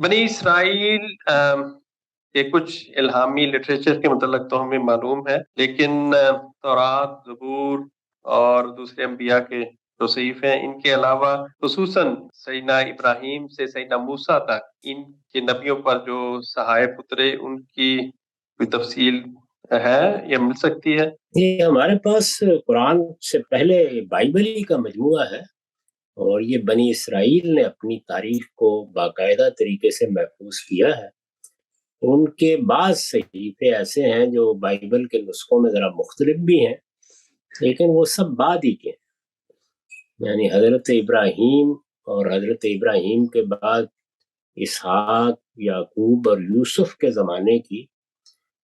بنی اسرائیل یہ کچھ الہامی لٹریچر کے متعلق تو ہمیں معلوم ہے، لیکن تورات، زبور اور دوسرے انبیاء کے جو صحیفے ہیں، ان کے علاوہ خصوصاً سیدنا ابراہیم سے سیدنا موسیٰ تک ان کے نبیوں پر جو صحائف اترے ان کی کوئی تفصیل ہے یا مل سکتی ہے؟ یہ ہمارے پاس قرآن سے پہلے بائبل ہی کا مجموعہ ہے، اور یہ بنی اسرائیل نے اپنی تاریخ کو باقاعدہ طریقے سے محفوظ کیا ہے۔ ان کے بعض صحیفے ایسے ہیں جو بائبل کے نسخوں میں ذرا مختلف بھی ہیں، لیکن وہ سب بعد ہی کے ہیں۔ یعنی حضرت ابراہیم اور حضرت ابراہیم کے بعد اسحاق، یعقوب اور یوسف کے زمانے کی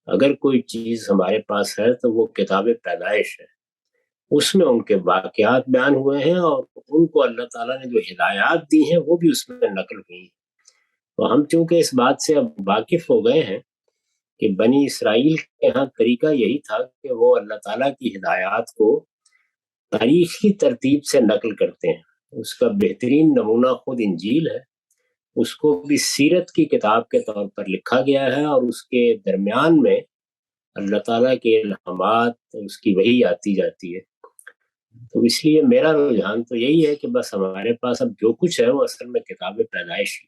اگر کوئی چیز ہمارے پاس ہے تو وہ کتاب پیدائش ہے۔ اس میں ان کے واقعات بیان ہوئے ہیں، اور ان کو اللہ تعالیٰ نے جو ہدایات دی ہیں وہ بھی اس میں نقل ہوئی ہیں۔ تو ہم چونکہ اس بات سے اب واقف ہو گئے ہیں کہ بنی اسرائیل کے ہاں طریقہ یہی تھا کہ وہ اللہ تعالیٰ کی ہدایات کو تاریخی ترتیب سے نقل کرتے ہیں۔ اس کا بہترین نمونہ خود انجیل ہے۔ اس کو بھی سیرت کی کتاب کے طور پر لکھا گیا ہے، اور اس کے درمیان میں اللہ تعالیٰ کے الہامات، اس کی وحی آتی جاتی ہے۔ تو اس لیے میرا رجحان تو یہی ہے کہ بس ہمارے پاس اب جو کچھ ہے وہ اصل میں کتاب پیدائش ہے۔